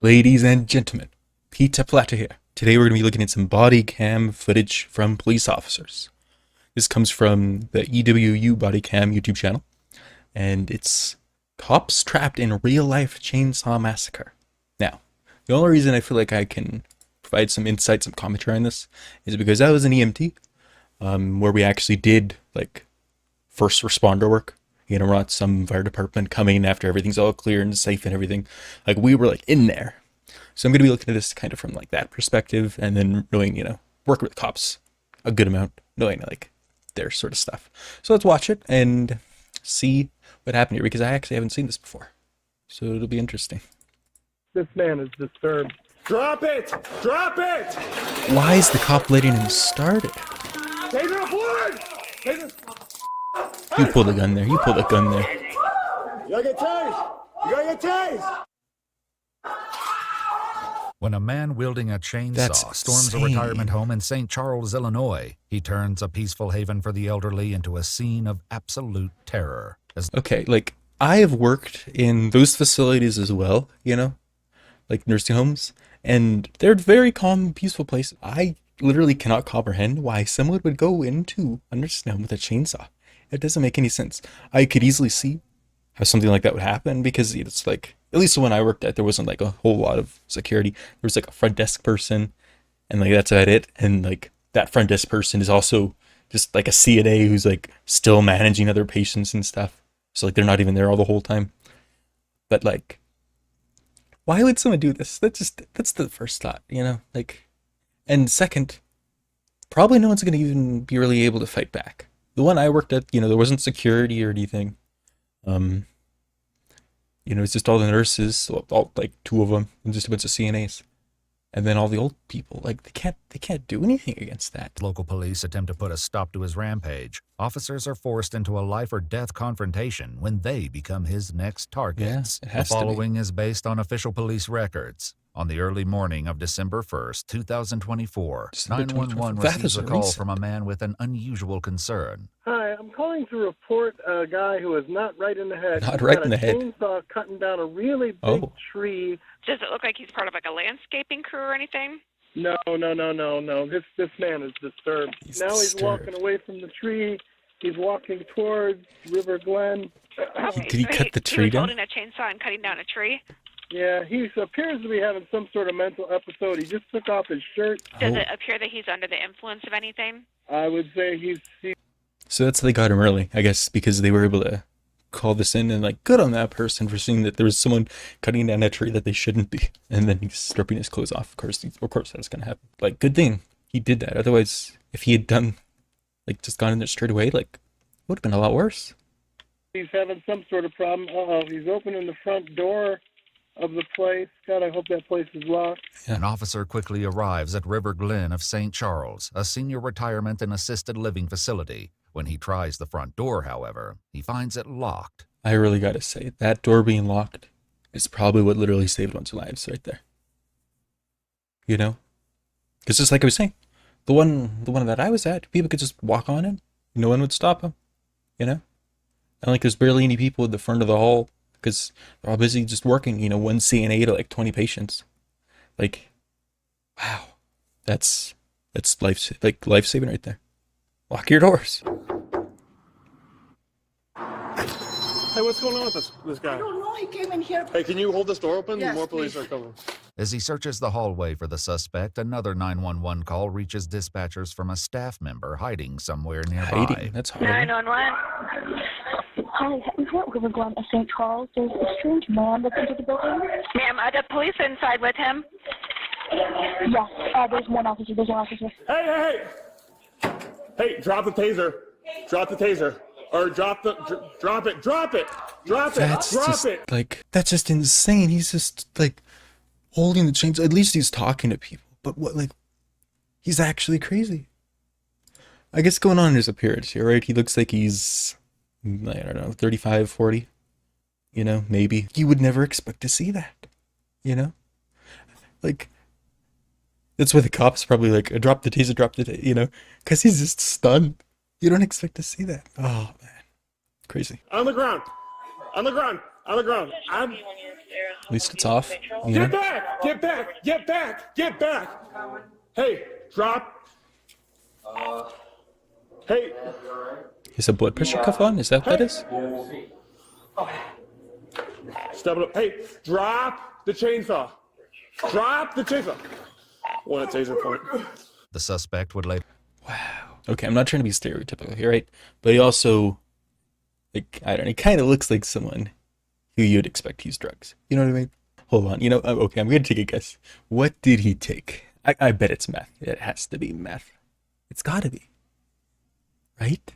Ladies and gentlemen, Peter Platter here. Today we're going to be looking at some body cam footage from police officers. This comes from the EWU Body Cam YouTube channel, and it's cops trapped in real-life chainsaw massacre. Now, the only reason I feel like I can provide some insight, some commentary on this, is because I was an EMT, where we actually did like first responder work. You know, we're not some fire department coming after everything's all clear and safe and everything. Like, we were like in there. So I'm going to be looking at this kind of from like that perspective, and then knowing, you know, working with cops a good amount, knowing like their sort of stuff. So let's watch it and see what happened here, because I actually haven't seen this before. So it'll be interesting. This man is disturbed. Drop it! Drop it! Why is the cop letting him start it? Taser forward! Taser. You pulled a gun there. You pulled a gun there. You gotta get tased! You gotta get tased! When a man wielding a chainsaw That's storms a insane. retirement home in St. Charles, Illinois, he turns a peaceful haven for the elderly into a scene of absolute terror. As Okay, like, I have worked in those facilities as well, you know, like nursing homes, and they're very calm, peaceful places. I literally cannot comprehend why someone would go into a nursing home with a chainsaw. It doesn't make any sense. I could easily see how something like that would happen, because it's like, at least when I worked at, there wasn't like a whole lot of security. There was like a front desk person, and like that's about it. And like that front desk person is also just like a CNA who's like still managing other patients and stuff. So like they're not even there all the whole time. But like, why would someone do this? That's the first thought, you know? Like, and second, probably no one's gonna even be really able to fight back. The one I worked at, you know, there wasn't security or anything. You know, it's just all the nurses, all like two of them, and just a bunch of CNAs, and then all the old people. Like they can't do anything against that. local police attempt to put a stop to his rampage, officers are forced into a life or death confrontation when they become his next targets. Yeah, it has the to be. following is based on official police records. On the early morning of December 1st, 2024, December 911 24th. That receives is a call recent. from a man with an unusual concern. Hi, I'm calling to report a guy who is not right in the head. Not He's right got in the a head. chainsaw cutting down a really big Oh. tree. Does it look like he's part of like a landscaping crew or anything? No. This man is disturbed. He's Now he's disturbed. walking away from the tree. He's walking towards River Glen. Did he cut the He tree was down? holding a chainsaw and cutting down a tree. Yeah, he appears to be having some sort of mental episode. He just took off his shirt. Does Oh. it appear that he's under the influence of anything? I would say he's So that's how they got him early, I guess, because they were able to call this in, and like, good on that person for seeing that there was someone cutting down a tree that they shouldn't be, and then he's stripping his clothes off. Of course that's gonna happen. Like, good thing he did that. Otherwise, if he had done like just gone in there straight away, like, it would have been a lot worse. having some sort of problem. He's opening the front door of the place. God, I hope that place is locked. Yeah. An officer quickly arrives at River Glen of St. Charles, a senior retirement and assisted living facility. When he tries the front door, however, he finds it locked. I really gotta say, that door being locked is probably what literally saved one's lives right there. You know? Because just like I was saying, the one that I was at, people could just walk on in. No one would stop them. You know? And like there's barely any people at the front of the hall because they're all busy just working, you know, one CNA to like 20 patients. Like, wow. That's life saving right there. Lock your doors. Hey, what's going on with this guy? I don't know. He came in here. Hey, can you hold this door open? Yes, More police please. are coming. As he searches the hallway for the suspect, another 911 call reaches dispatchers from a staff member hiding somewhere nearby. Hiding. That's horrible. 911. Hi, we're at River Glen of St. Charles. There's a strange man that's entered the building. Ma'am, are the police inside with him? Yes, there's one officer. There's one officer. Hey, drop the taser. Drop the taser. Or drop it. Drop it. Drop it. That's Drop just it. like, that's just insane. He's just like holding the chains. At least he's talking to people. But what, like, he's actually crazy. I guess going on in his appearance here, right? He looks like he's, I don't know, 35, 40. You know, maybe. You would never expect to see that. You know? Like, that's why the cops probably like, drop the taser, you know? Because he's just stunned. You don't expect to see that. Oh, man. Crazy. On the ground. On the ground. On the ground. At least it's off. You Get know? back! Get back! Get back! Get back! Hey, drop. Hey, Is a blood pressure cuff on? Is that what that is? step it up. Hey, drop the chainsaw. Drop the chainsaw. One at taser point. The suspect would later Okay, I'm not trying to be stereotypical here, right? But he also, like, I don't know, he kind of looks like someone who you'd expect to use drugs. You know what I mean? Hold on. You know, okay, I'm going to take a guess. What did he take? I bet it's meth. It has to be meth. It's got to be. Right?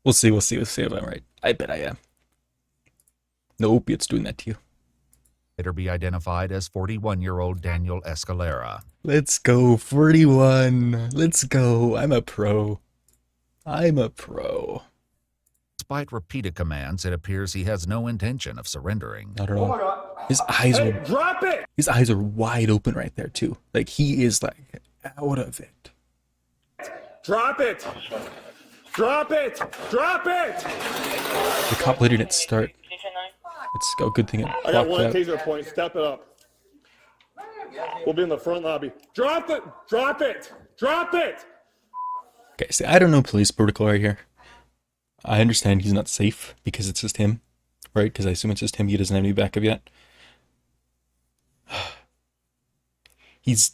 We'll see if I'm right. I bet I am. No opiates doing that to you. be identified as 41-year-old Daniel Escalera. Let's go, 41. Let's go. I'm a pro. Despite repeated commands, it appears he has no intention of surrendering. Not at all. His eyes Hey, are drop it! His eyes are wide open right there too. Like he is like out of it. Drop it! Drop it! Drop it! The cop later didn't start. It's a good thing it I got walked one out. taser point. Step it up. We'll be in the front lobby. Drop it! Drop it! Drop it! Okay, see, I don't know police protocol right here. I understand he's not safe because it's just him, right? Because I assume it's just him. He doesn't have any backup yet. He's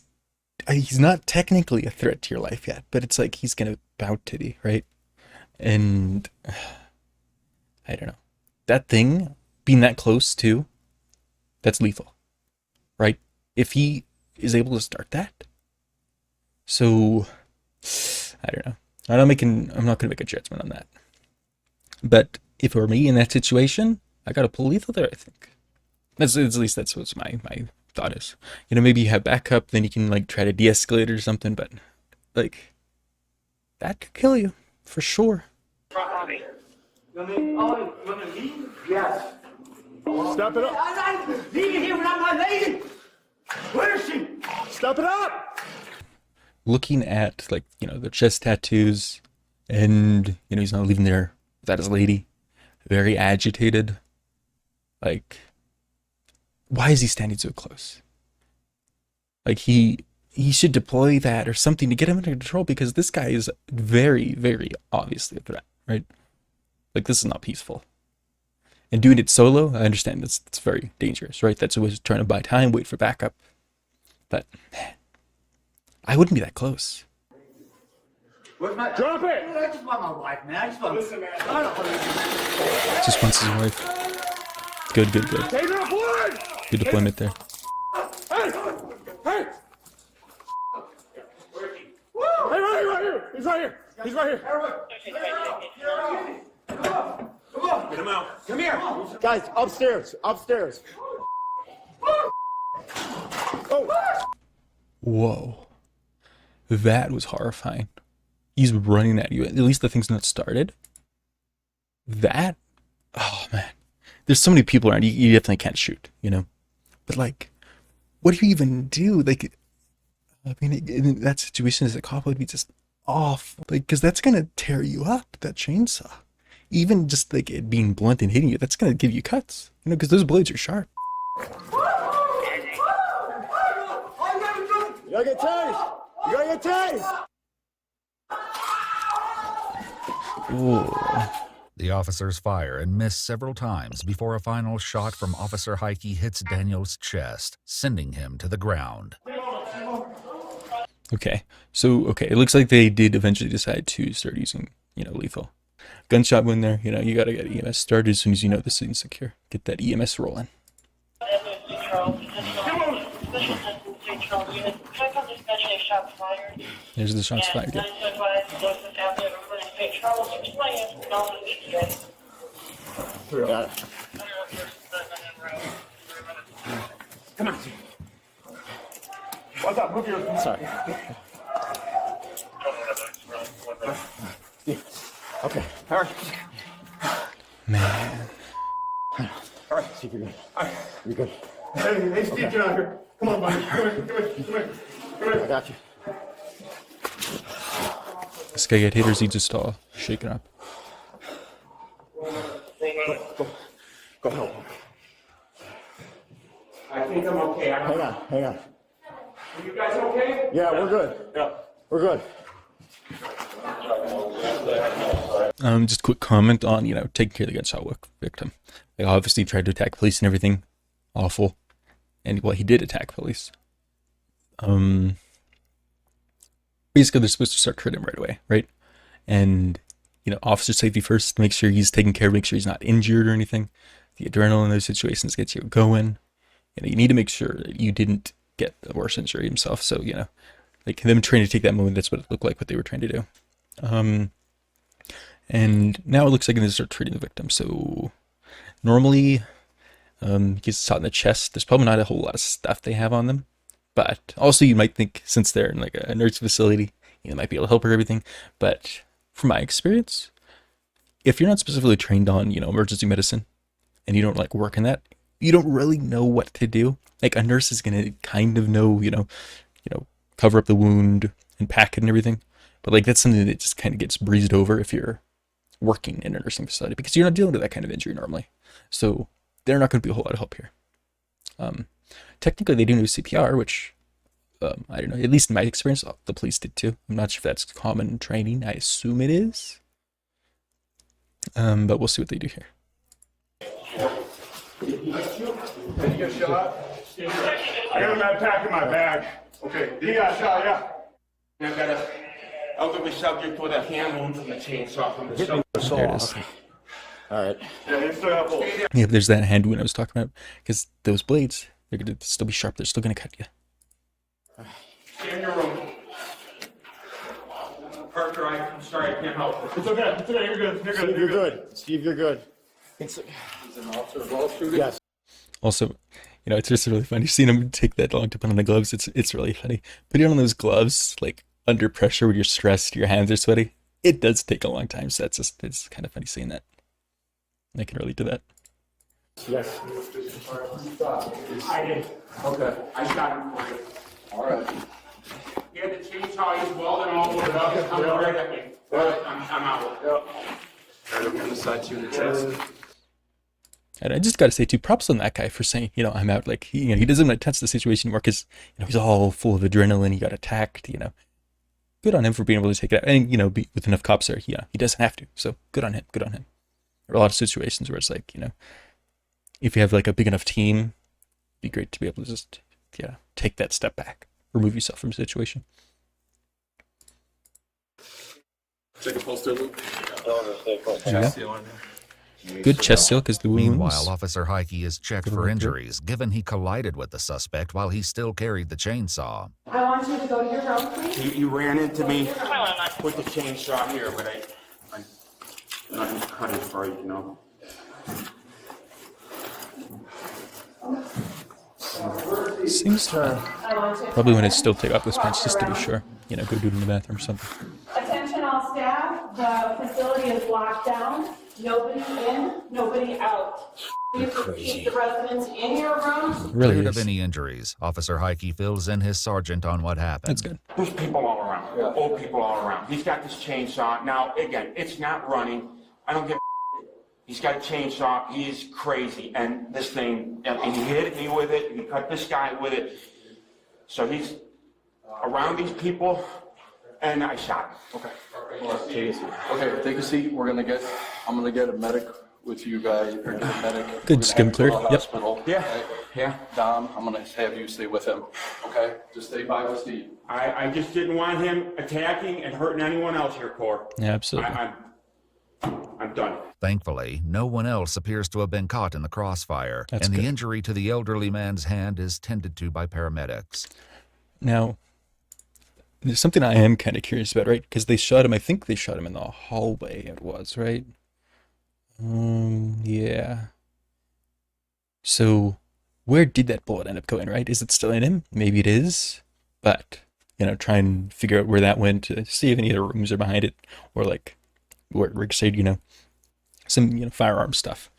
not technically a threat to your life yet, but it's like he's gonna about to be, right? And I don't know. That thing being that close too, that's lethal, right? If he is able to start that, so I don't know. I'm not gonna make a judgment on that. But if it were me in that situation, I gotta pull lethal there. I think at least that's what's my thought is. You know, maybe you have backup, then you can like try to de-escalate or something. But like that could kill you for sure. Yes. Step it up! I'm not leaving here without my lady. Where is she? Step it up! Looking at like, you know, the chest tattoos and, you know, he's not leaving there without his lady. Very agitated. Like, why is he standing so close? Like he should deploy that or something to get him under control because this guy is very, very obviously a threat, right? Like this is not peaceful. And doing it solo, I understand it's very dangerous, right? That's always trying to buy time, wait for backup. But man, I wouldn't be that close. Where's my... Drop it! I just want my wife, man. I just want... Listen, man. Just wants his wife. Good. Taser deployed! Good deployment there. Hey! Hey! Hey, right here! He's right here! He's right here! Get him out! Come here. Guys, upstairs! Upstairs! Oh! Whoa. That was horrifying. He's running at you. At least the thing's not started. That? Oh, man. There's so many people around. You definitely can't shoot, you know? But, like, what do you even do? Like, I mean, in that situation, as a cop would be just off. Like, because that's going to tear you up, that chainsaw. Even just, like, it being blunt and hitting you, that's going to give you cuts. You know, because those blades are sharp. You gotta get tased! You gotta get tased! Whoa. The officers fire and miss several times before a final shot from Officer Heike hits Daniel's chest, sending him to the ground. Okay, so, it looks like they did eventually decide to start using, you know, lethal. Gunshot wound there, you know, you gotta get EMS started as soon as you know this is secure. Get that EMS rolling. There's the shots fired. Yeah. Got it. Come on. What's up? Move your... Sorry. Okay. All right. Man. All right. Steve, you're good. All right. You're good. Hey, Steve, get out of here. Come on, buddy. Come here. I got you. This guy get hit or is he just all shaken up? Go help him. I think I'm okay. Hang on, hang on. Are you guys okay? Yeah, we're good. Yeah. We're good. Just a quick comment on, taking care of the gunshot victim. Like, obviously tried to attack police and everything. Awful. And, well, he did attack police. Basically, they're supposed to start treating him right away, right? And, officer safety first, make sure he's taken care of, make sure he's not injured or anything. The adrenaline in those situations gets you going. You need to make sure that you didn't get a worse injury himself. So, like them trying to take that moment, that's what it looked like, what they were trying to do. And now it looks like they're going to start treating the victim. So normally, he gets shot in the chest. There's probably not a whole lot of stuff they have on them. But also you might think, since they're in like a nursing facility, they might be able to help her everything. But from my experience, if you're not specifically trained on, emergency medicine, and you don't like work in that, you don't really know what to do. Like a nurse is going to kind of know, cover up the wound and pack it and everything. But like that's something that just kind of gets breezed over if you're working in a nursing facility, because you're not dealing with that kind of injury normally. So they're not going to be a whole lot of help here. Technically they do know CPR, which I don't know, at least in my experience, the police did too. I'm not sure if that's common training. I assume it is. But we'll see what they do here. Did you get shot? I got a med pack in my bag. Okay. He got shot, yeah. I got a elderly subject with a hand wound from the chainsaw from the subject. There it is. All right. Yeah, he's still up. Yeah, there's that hand wound I was talking about, because those blades, they're going to still be sharp. They're still going to cut you. Stay in your room. Parker, I'm sorry, I can't help. It's okay. It's okay. You're good. You're good. Steve, you're good. Steve, you're good. He's an officer of all shooting? Yes. Also, it's just really funny seeing him take that long to put on the gloves. It's really funny. Putting on those gloves, like under pressure when you're stressed, your hands are sweaty. It does take a long time. So it's kind of funny seeing that. I can relate to that. Yes. I did. Okay. I shot him for you. All right. He had the chainsaw. He's welding all over it up. He's coming right at me. I'm out. Yep. On the side too, the chest. And I just got to say too, props on that guy for saying, I'm out. Like he doesn't want to touch the situation anymore because he's all full of adrenaline. He got attacked. Good on him for being able to take it out, and be with enough cops there. He doesn't have to. So good on him. Good on him. There are a lot of situations where it's like, if you have like a big enough team, it'd be great to be able to just take that step back, remove yourself from a situation. Take a pulse loop. Yeah. Good chest seal because the wounds. Meanwhile, Officer Heike is checked for injuries, given he collided with the suspect while he still carried the chainsaw. I want you to go to your room, please. He ran into me with the chainsaw here, but I just cut his right, Seems probably when it's still take off this pants just to be sure. Go do it in the bathroom or something. Attention all staff, the facility is locked down. Nobody in, nobody out. Please keep the residents in your rooms. Really Cleared of is. any injuries, Officer Heike fills in his sergeant on what happened. That's good. There's people all around, old people all around. He's got this chainsaw. Now, again, it's not running. I don't give a He's got a chainsaw. He is crazy. And this thing, and he hit me with it. He cut this guy with it. So he's around these people, and I shot him. Okay. Okay, take a seat. I'm gonna get a medic with you guys, or get a medic. Good, just get him cleared. We're gonna Yep. have to go to the Yeah, hospital. yeah. Dom, I'm gonna have you stay with him, okay? Just stay by with Steve. I just didn't want him attacking and hurting anyone else here, Cor. Yeah, absolutely. I'm done. Thankfully, no one else appears to have been caught in the crossfire, That's and good. the injury to the elderly man's hand is tended to by paramedics. Now, there's something I am kind of curious about, right? Because they shot him, I think they shot him in the hallway, it was, right? Yeah. So, where did that bullet end up going, right? Is it still in him? Maybe it is. But, try and figure out where that went to see if any of the rooms are behind it. Or, like, where Rick said, some, firearm stuff.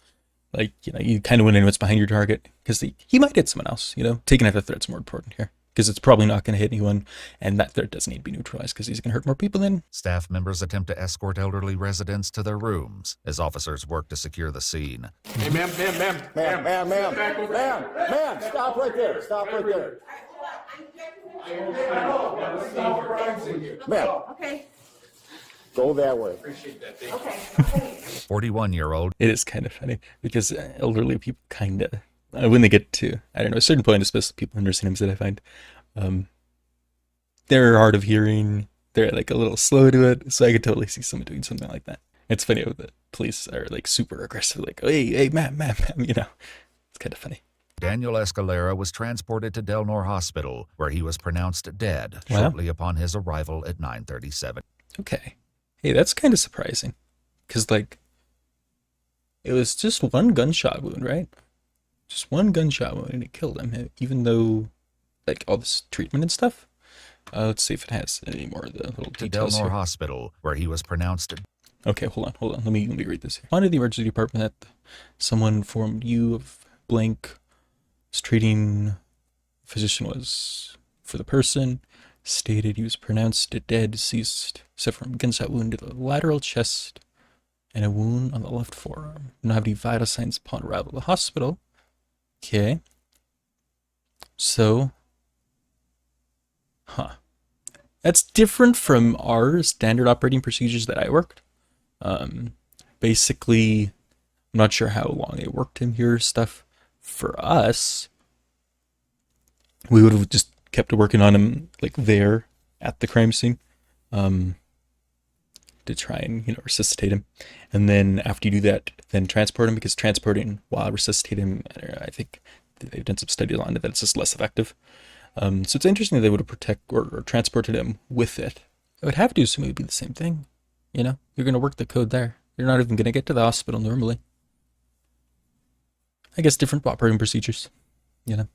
Like, you kind of want to know what's behind your target. Because he might hit someone else, taking out the threat's more important here. because it's probably not going to hit anyone, and that threat doesn't need to be neutralized because he's going to hurt more people than. Staff members attempt to escort elderly residents to their rooms as officers work to secure the scene. Hey, ma'am, stop right there. Stop right there. Ma'am. Okay. Go that way. Appreciate that. Okay. 41-year-old. It is kind of funny because elderly people kind of, when they get to, I don't know, a certain point, especially people in nursing homes that I find, they're hard of hearing. They're like a little slow to it. So I could totally see someone doing something like that. It's funny how the police are like super aggressive, like, hey, ma'am, you know, it's kind of funny. Daniel Escalera was transported to Del Nor Hospital, where he was pronounced dead Wow. shortly upon his arrival at 9:37. Okay. Hey, that's kind of surprising. Because, like, it was just one gunshot wound, right? Just one gunshot wound and it killed him, even though, like, all this treatment and stuff. Let's see if it has any more of the little To Del details Nor here. Hospital, where he was pronounced. Okay, hold on. Let me read this here. Responded to the emergency department that someone informed you of blank was treating. Physician was for the person. Stated he was pronounced dead, deceased, except from a gunshot wound to the lateral chest and a wound on the left forearm. Did not have any vital signs upon arrival to the hospital. Okay. So, that's different from our standard operating procedures that I worked. Basically, I'm not sure how long they worked him here stuff. For us, we would have just kept working on him like there at the crime scene, to try and, you know, resuscitate him. And then after you do that, then transport him, because transporting while resuscitating him, I think they've done some studies on it that it's just less effective. So it's interesting that they would have or transported him with it. I would have to assume it would be the same thing. You know, you're going to work the code there. You're not even going to get to the hospital normally. I guess different operating procedures, you know.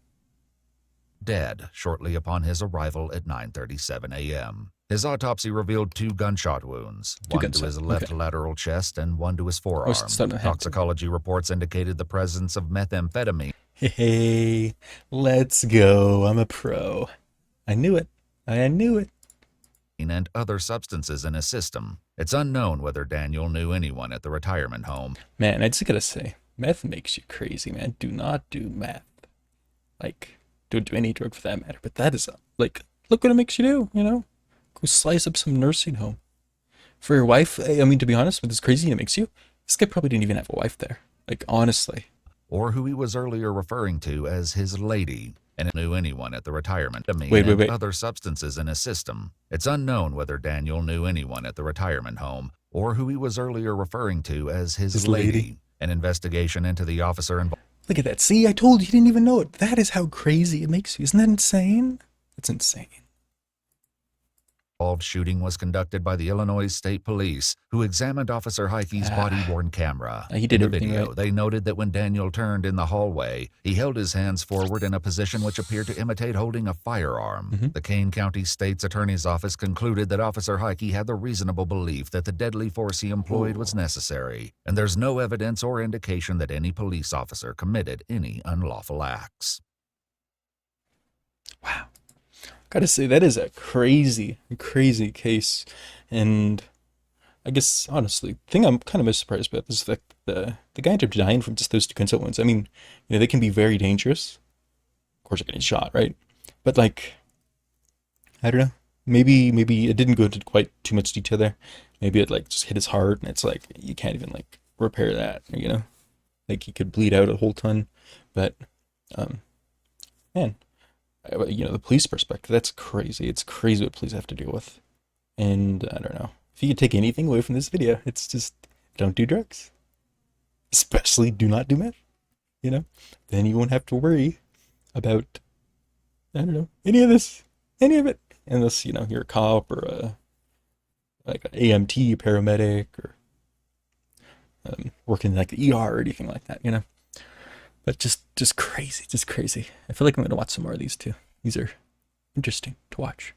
Dead shortly upon his arrival at 9:37 a.m. His autopsy revealed 2 gunshot wounds, one to his left lateral chest and one to his forearm. Toxicology reports indicated the presence of methamphetamine. Hey, let's go. I'm a pro. I knew it. And other substances in his system. It's unknown whether Daniel knew anyone at the retirement home. Man, I just gotta say, meth makes you crazy, man. Do not do meth. Like, don't do any drug for that matter. But that is, like, look what it makes you do, you know? Go slice up some nursing home. For your wife, I mean, to be honest, with as crazy it makes you, this guy probably didn't even have a wife there. Like, honestly. Or who he was earlier referring to as his lady, and knew anyone at the retirement. Wait. Other substances in his system. It's unknown whether Daniel knew anyone at the retirement home, or who he was earlier referring to as his lady. An investigation into the officer involved. Look at that. See, I told you, you didn't even know it. That is how crazy it makes you. Isn't that insane? That's insane. Shooting was conducted by the Illinois State Police, who examined Officer Heike's body-worn camera. He did in the everything video, right. They noted that when Daniel turned in the hallway, he held his hands forward in a position which appeared to imitate holding a firearm. The Kane County State's Attorney's Office concluded that Officer Heike had the reasonable belief that the deadly force he employed was necessary, and there's no evidence or indication that any police officer committed any unlawful acts. Wow. Gotta say, that is a crazy case. And I guess, honestly, the thing I'm kind of most surprised about is that the guy ended up dying from just those 2 gunshot wounds. I mean, you know, they can be very dangerous. Of course, you're getting shot, right? But, like, I don't know. Maybe it didn't go into quite too much detail there. Maybe it, like, just hit his heart, and it's like, you can't even, like, repair that, you know? Like, he could bleed out a whole ton. But, man, you know, the police perspective, that's crazy. It's crazy what police have to deal with. And I don't know. If you could take anything away from this video, it's just don't do drugs. Especially do not do meth. You know? Then you won't have to worry about, I don't know, any of it. Unless, you know, you're a cop or like an EMT paramedic or working in like the ER or anything like that, you know? But just crazy. I feel like I'm going to watch some more of these too. These are interesting to watch.